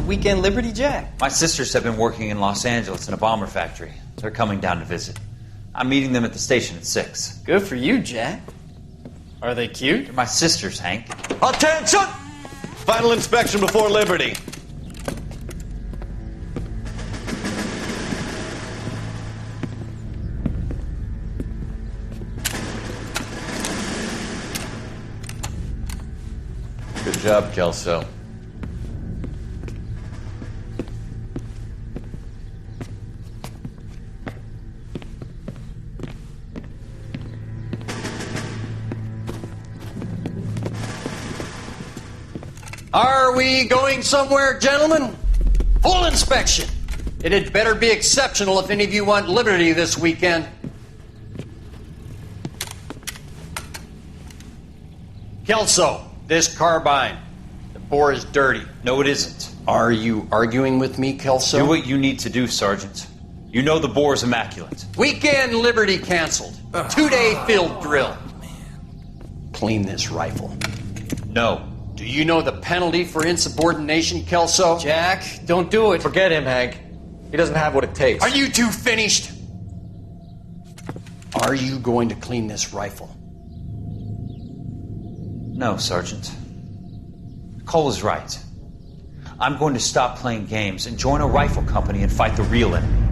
weekend Liberty, Jack? My sisters have been working in Los Angeles in a bomber factory. They're coming down to visit. I'm meeting them at the station at 6. Good for you, Jack. Are they cute? They're my sisters, Hank. Attention! Final inspection before Liberty. Good job, Kelso. Are we going somewhere, gentlemen? Full inspection. It had better be exceptional if any of you want liberty this weekend. Kelso, this carbine. The bore is dirty. No, it isn't. Are you arguing with me, Kelso? Do what you need to do, Sergeant. You know the bore is immaculate. Weekend liberty canceled. 2-day field drill. Clean this rifle. No. Do you know the penalty for insubordination, Kelso? Jack, don't do it. Forget him, Hank. He doesn't have what it takes. Are you two finished? Are you going to clean this rifle? No, Sergeant. Cole is right. I'm going to stop playing games and join a rifle company and fight the real enemy.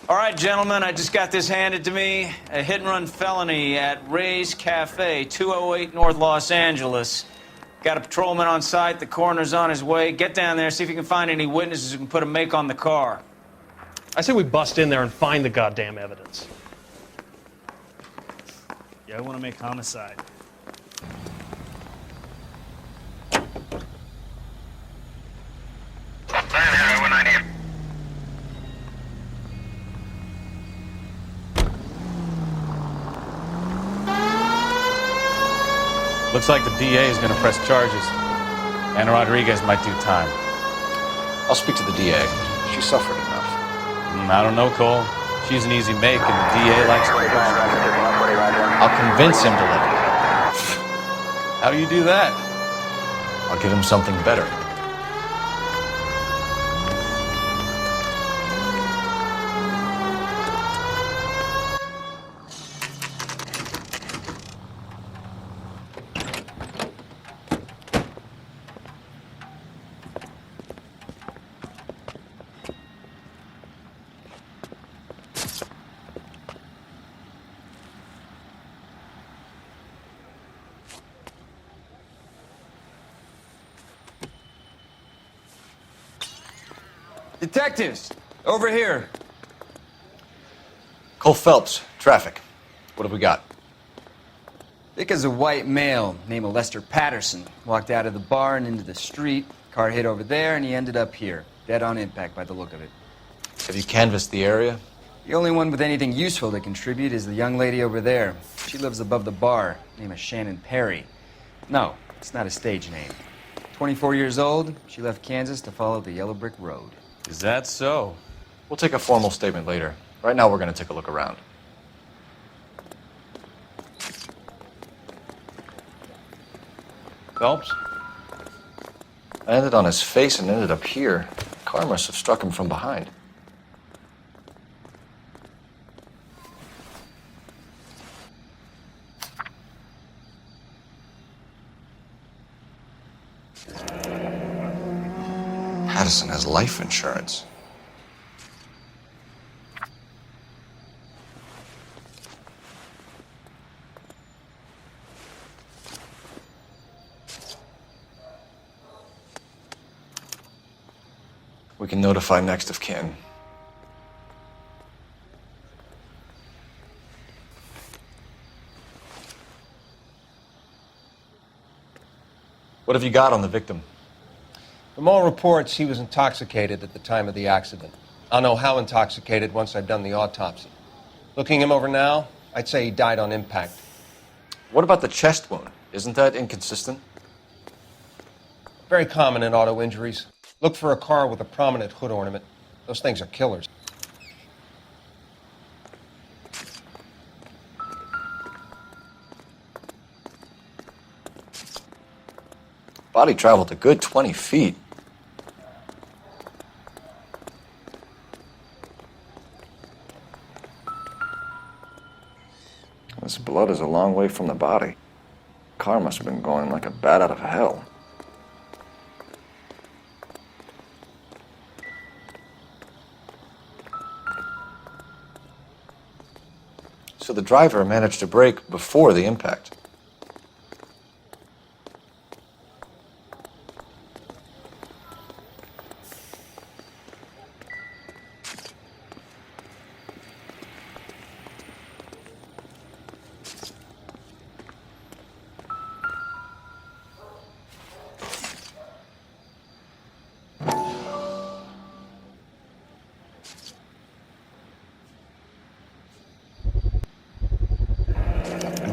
All right, gentlemen, I just got this handed to me. A hit-and-run felony at Ray's Cafe, 208 North Los Angeles. Got a patrolman on site. The coroner's on his way. Get down there, see if you can find any witnesses who can put a make on the car. I say we bust in there and find the goddamn evidence. Yeah, I want to make homicide. Looks like the DA is going to press charges. Anna Rodriguez might do time. I'll speak to the DA. She suffered enough. I don't know, Cole. She's an easy make, and the DA likes her. I'll convince him to let her. How do you do that? I'll give him something better. Detectives, over here. Cole Phelps, traffic. What have we got? Vic is a white male named Lester Patterson. Walked out of the bar and into the street. Car hit over there, and he ended up here. Dead on impact by the look of it. Have you canvassed the area? The only one with anything useful to contribute is the young lady over there. She lives above the bar. Name is Shannon Perry. No, it's not a stage name. 24 years old, she left Kansas to follow the yellow brick road. Is that so? We'll take a formal statement later. Right now, we're going to take a look around. Phelps? I landed on his face and ended up here. The car must have struck him from behind. Patterson has life insurance. We can notify next of kin. What have you got on the victim? From all reports, he was intoxicated at the time of the accident. I'll know how intoxicated once I've done the autopsy. Looking him over now, I'd say he died on impact. What about the chest wound? Isn't that inconsistent? Very common in auto injuries. Look for a car with a prominent hood ornament. Those things are killers. Body traveled a good 20 feet. This blood is a long way from the body. Car must have been going like a bat out of hell. So the driver managed to brake before the impact.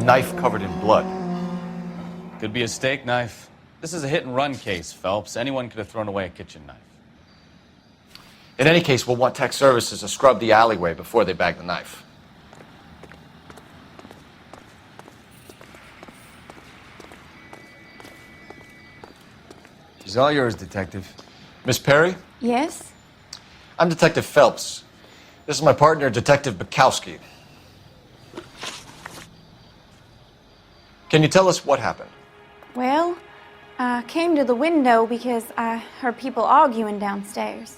Knife covered in blood. Could be a steak knife. This is a hit-and-run case, Phelps. Anyone could have thrown away a kitchen knife. In any case, we'll want tech services to scrub the alleyway before they bag the knife. She's all yours, Detective. Miss Perry? Yes? I'm Detective Phelps. This is my partner, Detective Bukowski. Can you tell us what happened? Well, I came to the window because I heard people arguing downstairs.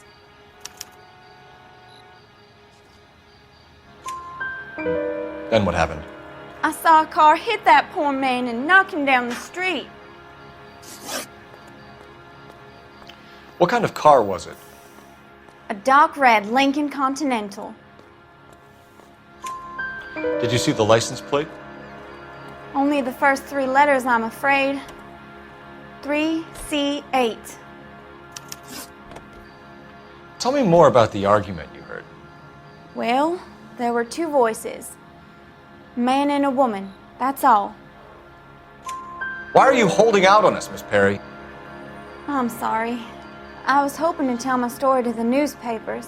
Then what happened? I saw a car hit that poor man and knock him down the street. What kind of car was it? A dark red Lincoln Continental. Did you see the license plate? Only the first 3 letters, I'm afraid. 3C8. Tell me more about the argument you heard. Well, there were 2 voices. A man and a woman, that's all. Why are you holding out on us, Miss Perry? I'm sorry. I was hoping to tell my story to the newspapers.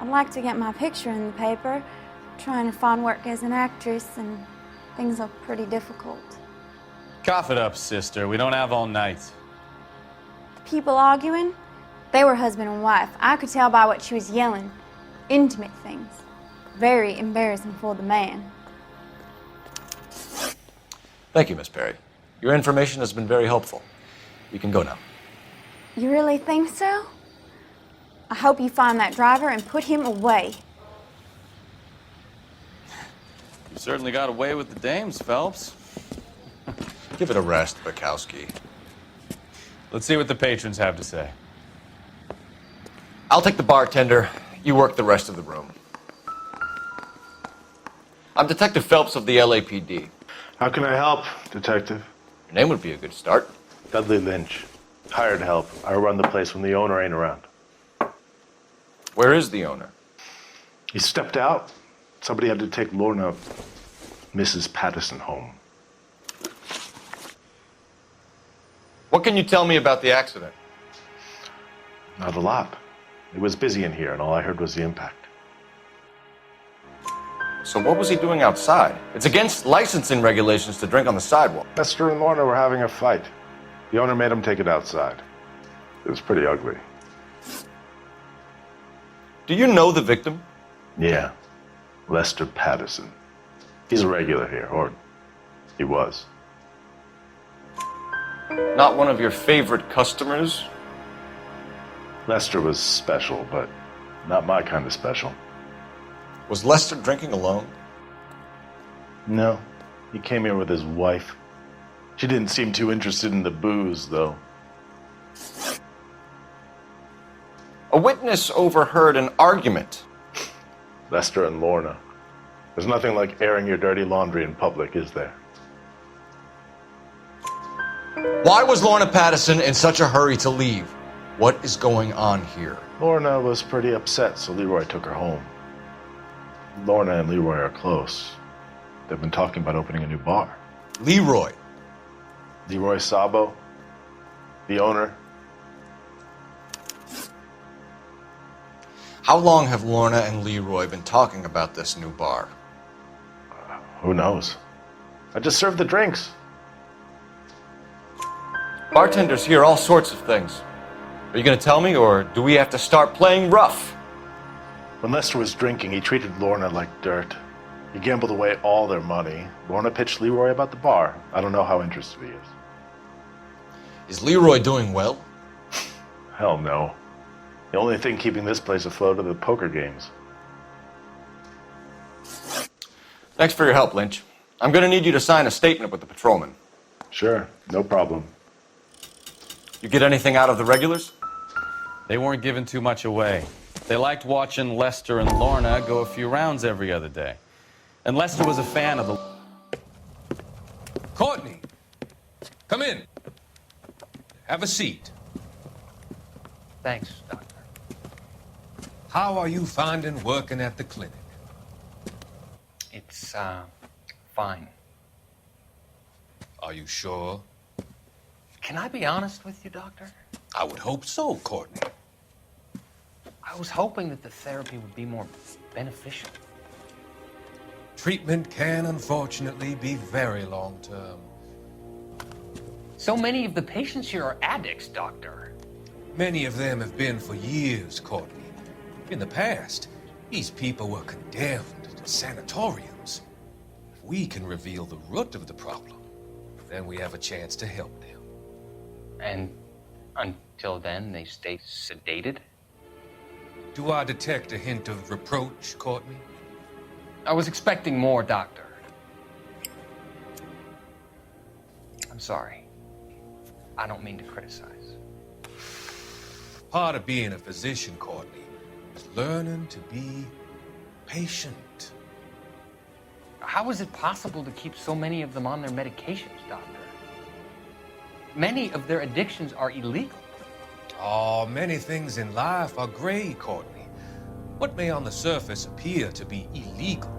I'd like to get my picture in the paper. Trying to find work as an actress, and things are pretty difficult. Cough it up, sister. We don't have all night. People arguing? They were husband and wife. I could tell by what she was yelling. Intimate things. Very embarrassing for the man. Thank you, Miss Perry. Your information has been very helpful. You can go now. You really think so? I hope you find that driver and put him away. You certainly got away with the dames, Phelps. Give it a rest, Bukowski. Let's see what the patrons have to say. I'll take the bartender. You work the rest of the room. I'm Detective Phelps of the LAPD. How can I help, Detective? Your name would be a good start. Dudley Lynch. Hired help. I run the place when the owner ain't around. Where is the owner? He stepped out. Somebody had to take Lorna, Mrs. Patterson, home. What can you tell me about the accident? Not a lot. It was busy in here, and all I heard was the impact. So what was he doing outside? It's against licensing regulations to drink on the sidewalk. Lester and Lorna were having a fight. The owner made him take it outside. It was pretty ugly. Do you know the victim? Yeah. Lester Patterson. He's a regular here, or he was. Not one of your favorite customers? Lester was special, but not my kind of special. Was Lester drinking alone? No. He came here with his wife. She didn't seem too interested in the booze, though. A witness overheard an argument. Lester and Lorna. There's nothing like airing your dirty laundry in public, is there? Why was Lorna Patterson in such a hurry to leave? What is going on here? Lorna was pretty upset, so Leroy took her home. Lorna and Leroy are close. They've been talking about opening a new bar. Leroy. Leroy Sabo, the owner. How long have Lorna and Leroy been talking about this new bar? Who knows? I just served the drinks. Bartenders hear all sorts of things. Are you going to tell me, or do we have to start playing rough? When Lester was drinking, he treated Lorna like dirt. He gambled away all their money. Lorna pitched Leroy about the bar. I don't know how interested he is. Is Leroy doing well? Hell no. The only thing keeping this place afloat are the poker games. Thanks for your help, Lynch. I'm going to need you to sign a statement with the patrolman. Sure, no problem. You get anything out of the regulars? They weren't giving too much away. They liked watching Lester and Lorna go a few rounds every other day. And Lester was a fan of the... Courtney, come in. Have a seat. Thanks, Doctor. How are you finding working at the clinic? It's, fine. Are you sure? Can I be honest with you, Doctor? I would hope so, Courtney. I was hoping that the therapy would be more beneficial. Treatment can, unfortunately, be very long-term. So many of the patients here are addicts, Doctor. Many of them have been for years, Courtney. In the past, these people were condemned to sanatoriums. If we can reveal the root of the problem, then we have a chance to help them. And until then, they stay sedated? Do I detect a hint of reproach, Courtney? I was expecting more, Doctor. I'm sorry. I don't mean to criticize. Part of being a physician, Courtney, is learning to be patient. How is it possible to keep so many of them on their medications, Doctor? Many of their addictions are illegal. Oh, many things in life are gray, Courtney. What may on the surface appear to be illegal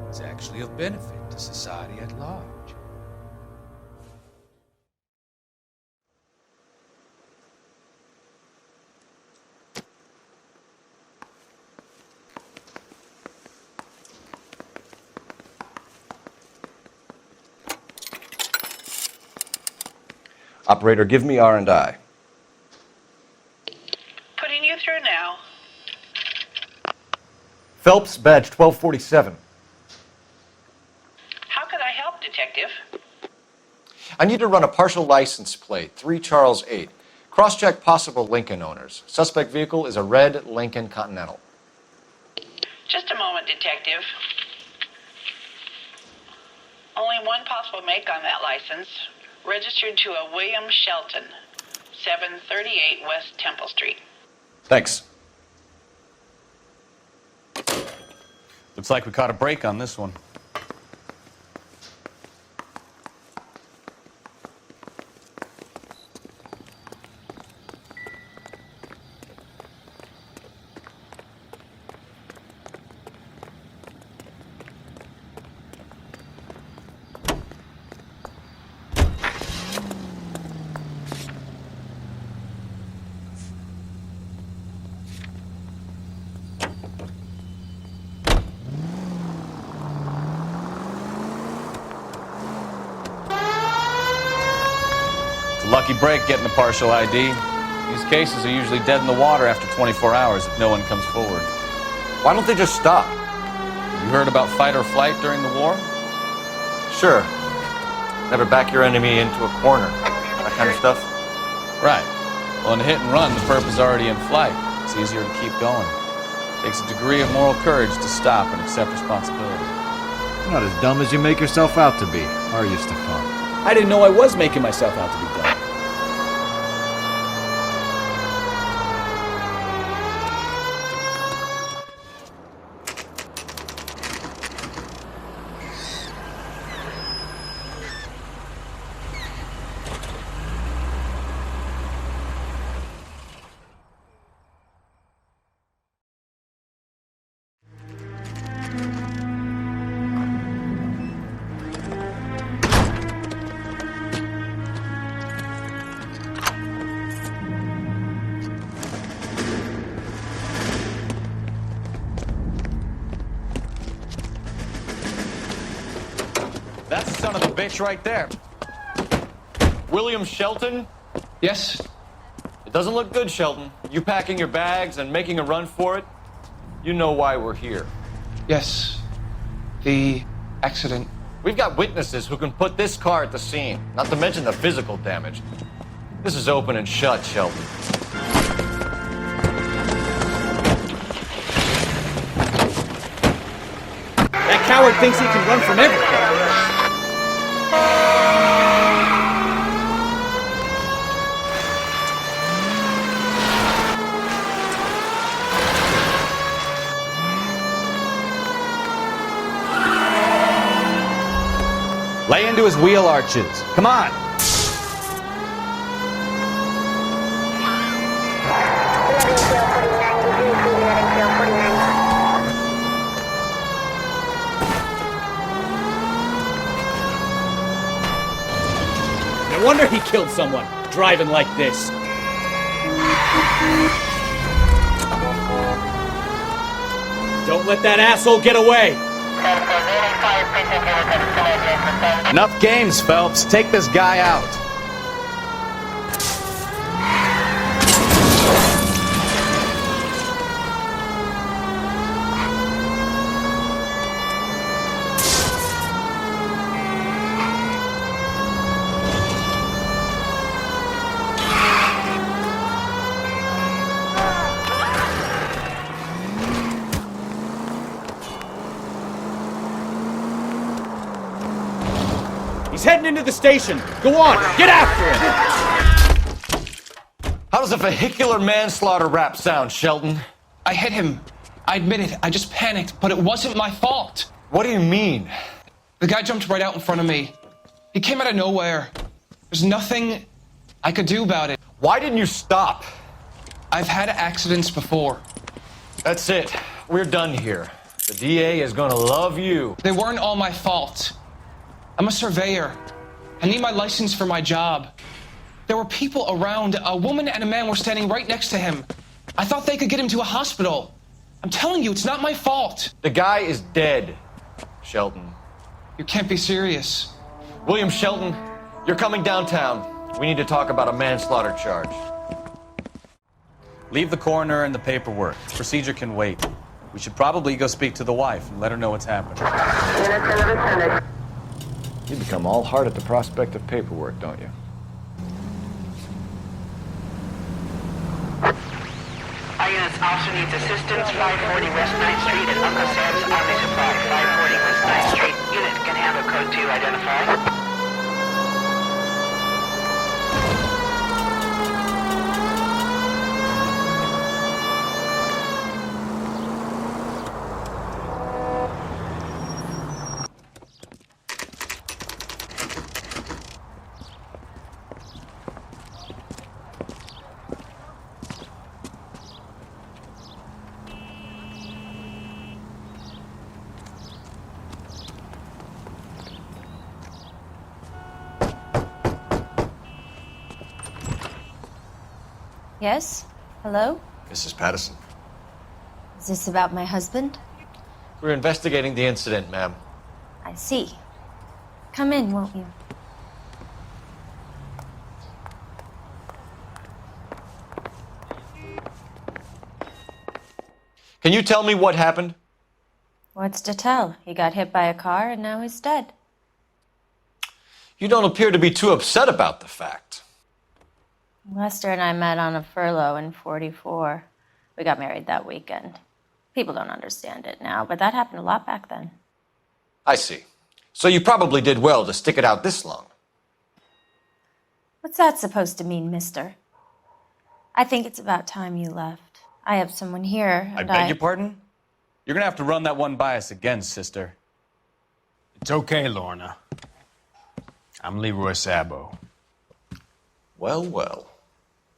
is actually of benefit to society at large. Operator, give me R&I. Putting you through now. Phelps, badge 1247. How could I help, Detective? I need to run a partial license plate, 3 Charles 8. Cross-check possible Lincoln owners. Suspect vehicle is a red Lincoln Continental. Just a moment, Detective. Only one possible make on that license. Registered to a William Shelton, 738 West Temple Street. Thanks. Looks like we caught a break on this one. Lucky break getting the partial ID. These cases are usually dead in the water after 24 hours if no one comes forward. Why don't they just stop? You heard about fight or flight during the war? Sure. Never back your enemy into a corner. That kind of stuff. Right. Well, in a hit and run, the perp is already in flight. It's easier to keep going. Takes a degree of moral courage to stop and accept responsibility. You're not as dumb as you make yourself out to be, are you, Stefan? I didn't know I was making myself out to be dumb. bitch right there. William Shelton? Yes? It doesn't look good, Shelton. You packing your bags and making a run for it? You know why we're here. Yes. The accident. We've got witnesses who can put this car at the scene, not to mention the physical damage. This is open and shut, Shelton. That coward thinks he can run from everything. Lay into his wheel arches. Come on. No wonder he killed someone, driving like this. Don't let that asshole get away. Enough games, Phelps. Take this guy out. He's heading into the station. Go on, get after him. How does a vehicular manslaughter rap sound, Shelton? I hit him. I admit it. I just panicked, but it wasn't my fault. What do you mean? The guy jumped right out in front of me. He came out of nowhere. There's nothing I could do about it. Why didn't you stop? I've had accidents before. That's it. We're done here. The DA is gonna love you. They weren't all my fault. I'm a surveyor. I need my license for my job. There were people around. A woman and a man were standing right next to him. I thought they could get him to a hospital. I'm telling you, it's not my fault. The guy is dead, Shelton. You can't be serious. William Shelton, you're coming downtown. We need to talk about a manslaughter charge. Leave the coroner and the paperwork. Procedure can wait. We should probably go speak to the wife and let her know what's happening. You become all heart at the prospect of paperwork, don't you? Our units also needs assistance. 540 West 9th Street and Uncle Sam's Army Supply. 540 West 9th Street. Unit can handle code 2 identify. Yes? Hello? Mrs. Patterson. Is this about my husband? We're investigating the incident, ma'am. I see. Come in, won't you? Can you tell me what happened? What's to tell? He got hit by a car and now he's dead. You don't appear to be too upset about the fact. Lester and I met on a furlough in '44. We got married that weekend. People don't understand it now, but that happened a lot back then. I see. So you probably did well to stick it out this long. What's that supposed to mean, mister? I think it's about time you left. I have someone here, I and beg your pardon? You're gonna have to run that one by us again, sister. It's okay, Lorna. I'm Leroy Sabo. Well, well.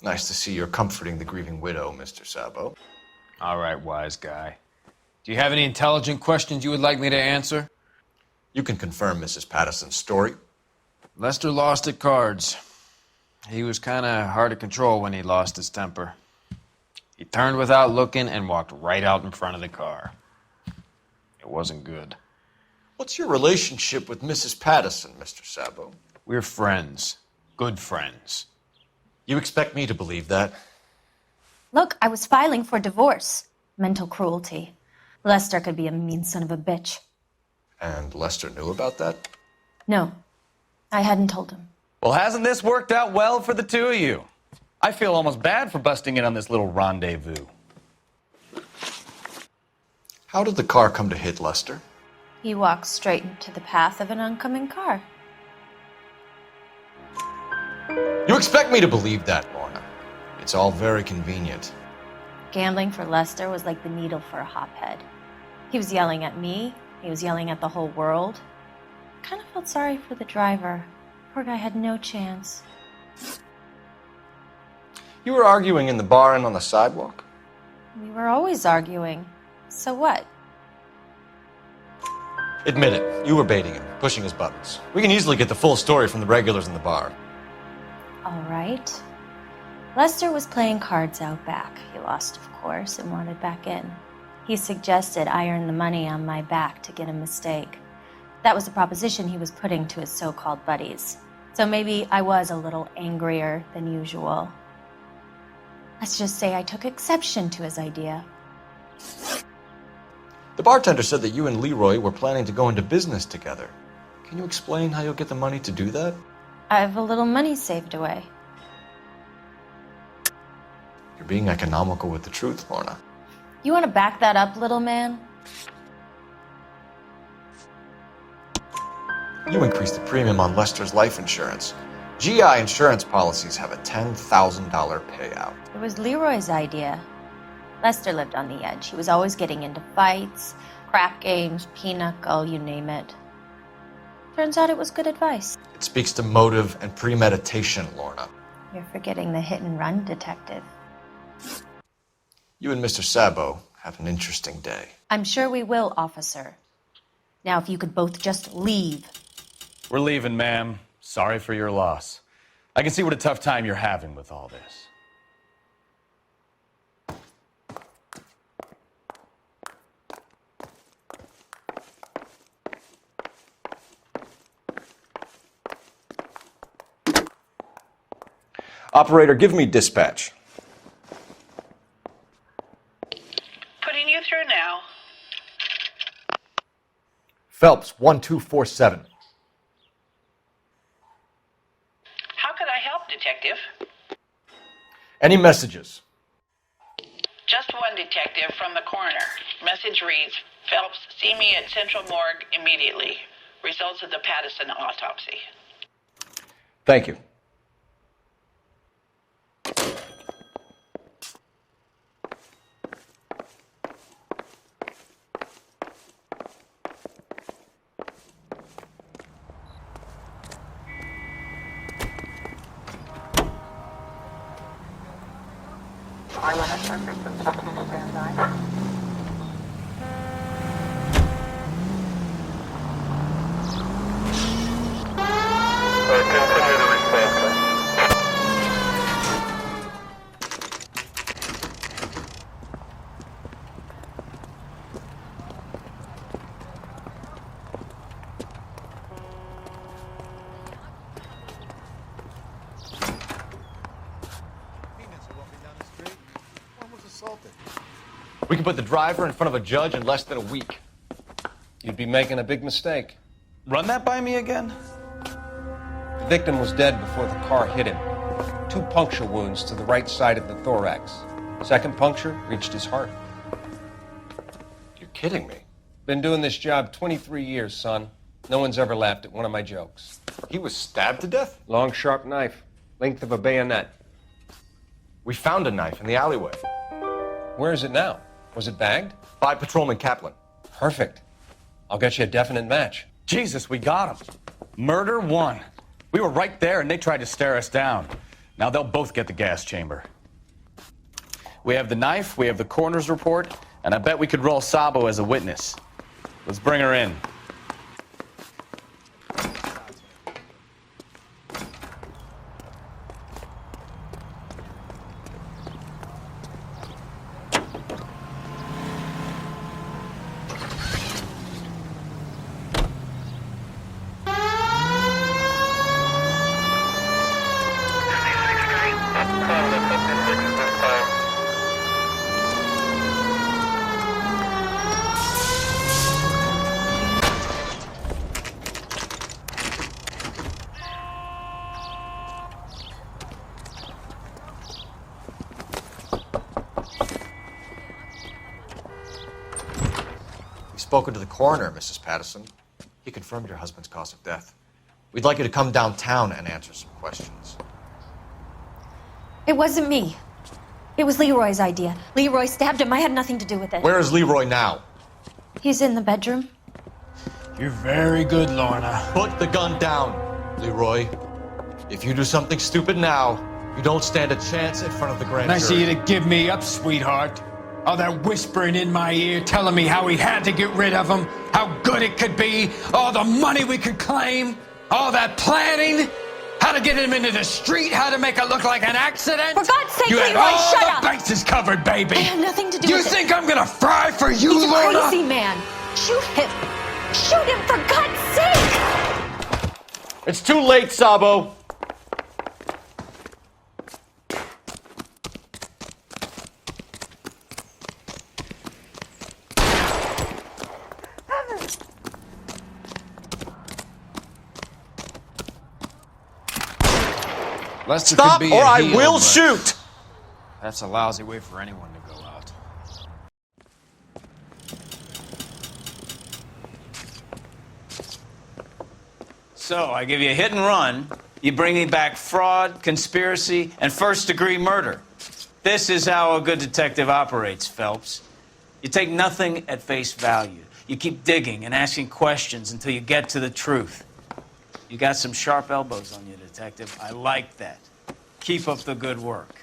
Nice to see you're comforting the grieving widow, Mr. Sabo. All right, wise guy. Do you have any intelligent questions you would like me to answer? You can confirm Mrs. Patterson's story. Lester lost at cards. He was kind of hard to control when he lost his temper. He turned without looking and walked right out in front of the car. It wasn't good. What's your relationship with Mrs. Patterson, Mr. Sabo? We're friends. Good friends. You expect me to believe that? Look, I was filing for divorce. Mental cruelty. Lester could be a mean son of a bitch. And Lester knew about that? No, I hadn't told him. Well, hasn't this worked out well for the two of you? I feel almost bad for busting in on this little rendezvous. How did the car come to hit Lester? He walked straight into the path of an oncoming car. You expect me to believe that, Lorna? It's all very convenient. Gambling for Lester was like the needle for a hophead. He was yelling at me. He was yelling at the whole world. I kind of felt sorry for the driver. Poor guy had no chance. You were arguing in the bar and on the sidewalk? We were always arguing. So what? Admit it, you were baiting him, pushing his buttons. We can easily get the full story from the regulars in the bar. All right. Lester was playing cards out back. He lost, of course, and wanted back in. He suggested I earn the money on my back to get a mistake. That was the proposition he was putting to his so-called buddies. So maybe I was a little angrier than usual. Let's just say I took exception to his idea. The bartender said that you and Leroy were planning to go into business together. Can you explain how you'll get the money to do that? I have a little money saved away. You're being economical with the truth, Lorna. You want to back that up, little man? You increased the premium on Lester's life insurance. GI insurance policies have a $10,000 payout. It was Leroy's idea. Lester lived on the edge. He was always getting into fights, crap games, pinochle, you name it. Turns out it was good advice. It speaks to motive and premeditation, Lorna. You're forgetting the hit-and-run detective. You and Mr. Sabo have an interesting day. I'm sure we will, officer. Now, if you could both just leave. We're leaving, ma'am. Sorry for your loss. I can see what a tough time you're having with all this. Operator, give me dispatch. Putting you through now. Phelps, 1247. How could I help, Detective? Any messages? Just one detective from the coroner. Message reads, Phelps, see me at Central Morgue immediately. Results of the Patterson autopsy. Thank you. We can put the driver in front of a judge in less than a week. You'd be making a big mistake. Run that by me again? The victim was dead before the car hit him. 2 puncture wounds to the right side of the thorax. Second puncture reached his heart. You're kidding me. Been doing this job 23 years, son. No one's ever laughed at one of my jokes. He was stabbed to death? Long, sharp knife. Length of a bayonet. We found a knife in the alleyway. Where is it now? Was it bagged? By Patrolman Kaplan. Perfect. I'll get you a definite match. Jesus, we got him. Murder 1. We were right there and they tried to stare us down. Now they'll both get the gas chamber. We have the knife, we have the coroner's report, and I bet we could roll Sabo as a witness. Let's bring her in. spoken to the coroner, Mrs. Patterson. He confirmed your husband's cause of death. We'd like you to come downtown and answer some questions. It wasn't me. It was Leroy's idea. Leroy stabbed him. I had nothing to do with it. Where is Leroy now? He's in the bedroom. You're very good, Lorna. Put the gun down, Leroy. If you do something stupid now, you don't stand a chance in front of the grand jury. Nice of you to give me up, sweetheart. All that whispering in my ear, telling me how we had to get rid of him, how good it could be, all the money we could claim, all that planning, how to get him into the street, how to make it look like an accident. For God's sake, you had Leroy, all shut the up! bases covered, baby. I had nothing to do You with it. think I'm gonna fry for you, He's a Lorna? crazy man. Shoot him. Shoot him, for God's sake! It's too late, Sabo. Lester Stop, could be or a I heel, will but shoot! That's a lousy way for anyone to go out. So, I give you a hit and run. You bring me back fraud, conspiracy, and first-degree murder. This is how a good detective operates, Phelps. You take nothing at face value. You keep digging and asking questions until you get to the truth. You got some sharp elbows on you, detective. I like that. Keep up the good work.